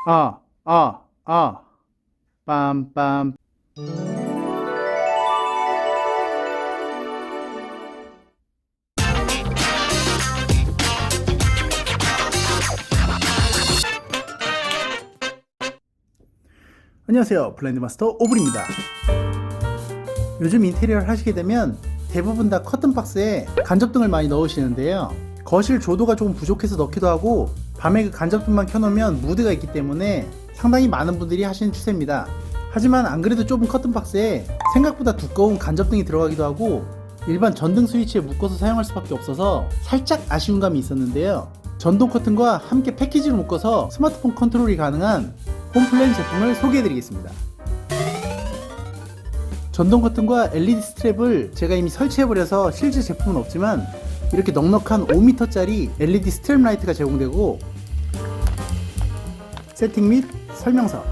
아, 아, 아, 빰빰. 안녕하세요. 블라인드 마스터 오블입니다. 요즘 인테리어를 하시게 되면 대부분 다 커튼 박스에 간접등을 많이 넣으시는데요. 거실 조도가 조금 부족해서 넣기도 하고, 밤에 그 간접등만 켜놓으면 무드가 있기 때문에 상당히 많은 분들이 하시는 추세입니다. 하지만 안 그래도 좁은 커튼 박스에 생각보다 두꺼운 간접등이 들어가기도 하고, 일반 전등 스위치에 묶어서 사용할 수밖에 없어서 살짝 아쉬운 감이 있었는데요. 전동 커튼과 함께 패키지로 묶어서 스마트폰 컨트롤이 가능한 홈플랜 제품을 소개해드리겠습니다. 전동 커튼과 LED 스트랩을 제가 이미 설치해버려서 실제 제품은 없지만, 이렇게 넉넉한 5m짜리 LED 스트랩 라이트가 제공되고, 세팅 및 설명서,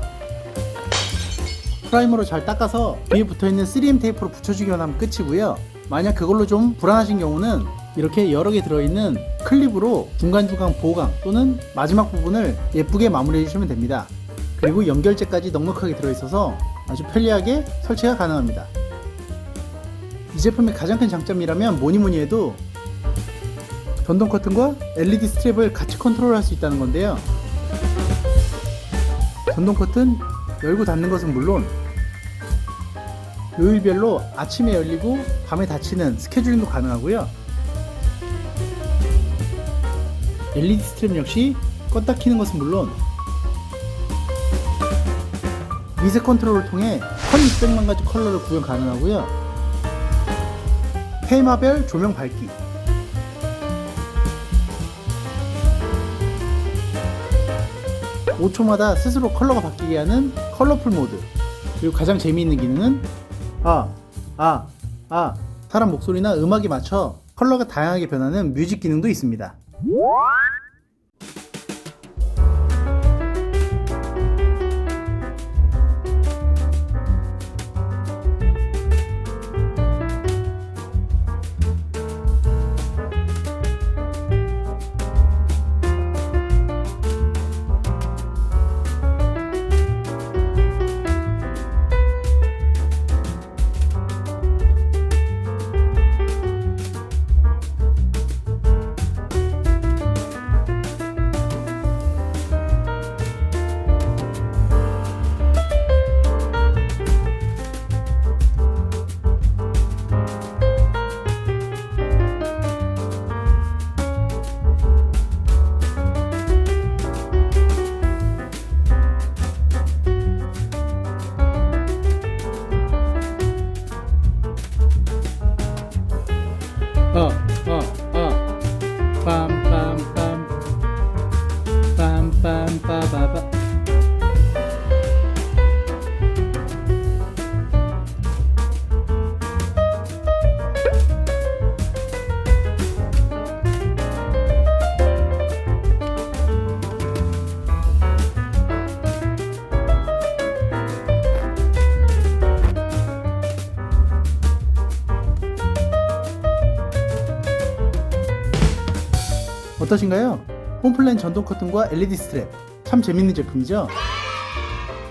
프라이머로 잘 닦아서 위에 붙어있는 3M 테이프로 붙여주기만 하면 끝이고요. 만약 그걸로 좀 불안하신 경우는 이렇게 여러 개 들어있는 클립으로 중간중간 보강 또는 마지막 부분을 예쁘게 마무리해 주시면 됩니다. 그리고 연결재까지 넉넉하게 들어있어서 아주 편리하게 설치가 가능합니다. 이 제품의 가장 큰 장점이라면 뭐니뭐니 해도 전동 커튼과 LED 스트랩을 같이 컨트롤할 수 있다는 건데요. 전동 커튼 열고 닫는 것은 물론 요일별로 아침에 열리고 밤에 닫히는 스케줄링도 가능하고요. LED 스트랩 역시 껐다 키는 것은 물론 미세 컨트롤을 통해 1600만 가지 컬러를 구현 가능하고요. 테마별 조명 밝기, (5초마다) 스스로 컬러가 바뀌게 하는 컬러풀 모드, 그리고 가장 재미있는 기능은 사람 목소리나 음악에 맞춰 컬러가 다양하게 변하는 뮤직 기능도 있습니다. 빰빰빰빰빰빰빠바바. 어떠신가요? 홈플랜 전동 커튼과 LED 스트랩, 참 재밌는 제품이죠?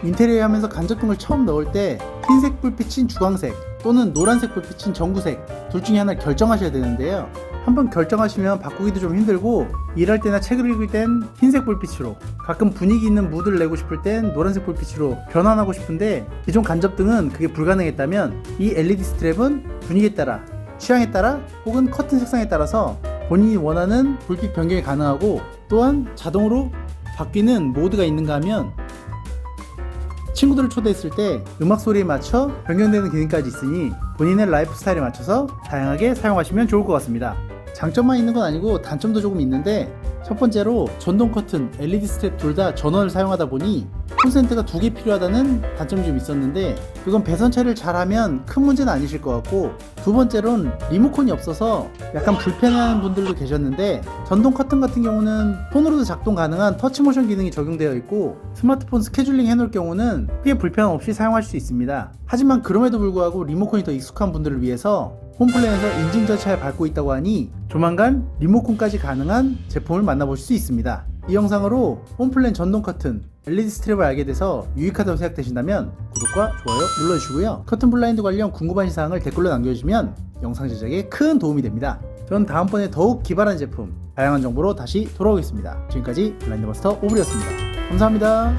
인테리어 하면서 간접등을 처음 넣을 때 흰색 불빛인 주황색 또는 노란색 불빛인 전구색 둘 중에 하나를 결정하셔야 되는데요. 한번 결정하시면 바꾸기도 좀 힘들고, 일할 때나 책을 읽을 땐 흰색 불빛으로, 가끔 분위기 있는 무드를 내고 싶을 땐 노란색 불빛으로 변환하고 싶은데, 기존 간접등은 그게 불가능했다면 이 LED 스트랩은 분위기에 따라, 취향에 따라 혹은 커튼 색상에 따라서 본인이 원하는 불빛 변경이 가능하고, 또한 자동으로 바뀌는 모드가 있는가 하면 친구들을 초대했을 때 음악 소리에 맞춰 변경되는 기능까지 있으니 본인의 라이프 스타일에 맞춰서 다양하게 사용하시면 좋을 것 같습니다. 장점만 있는 건 아니고 단점도 조금 있는데, 첫 번째로 전동 커튼, LED 스트랩 둘 다 전원을 사용하다 보니 콘센트가 2개 필요하다는 단점이 좀 있었는데, 그건 배선체를 잘하면 큰 문제는 아니실 것 같고, 두 번째로는 리모컨이 없어서 약간 불편해하는 분들도 계셨는데, 전동 커튼 같은 경우는 폰으로도 작동 가능한 터치모션 기능이 적용되어 있고, 스마트폰 스케줄링 해놓을 경우는 크게 불편 없이 사용할 수 있습니다. 하지만 그럼에도 불구하고 리모컨이 더 익숙한 분들을 위해서 홈플랜에서 인증 절차를 밟고 있다고 하니 조만간 리모컨까지 가능한 제품을 만나보실 수 있습니다. 이 영상으로 홈플랜 전동 커튼, LED 스트랩을 알게 돼서 유익하다고 생각되신다면 구독과 좋아요 눌러주시고요. 커튼 블라인드 관련 궁금하신 사항을 댓글로 남겨주시면 영상 제작에 큰 도움이 됩니다. 전 다음번에 더욱 기발한 제품, 다양한 정보로 다시 돌아오겠습니다. 지금까지 블라인드마스터 오블이었습니다. 감사합니다.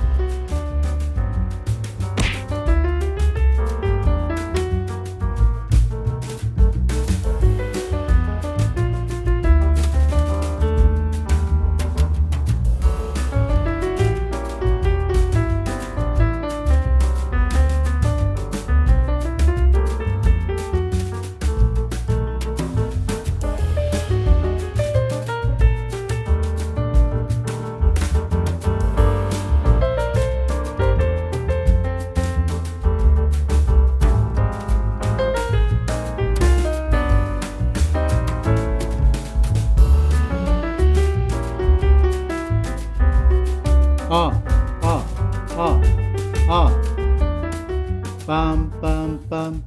빰빰빰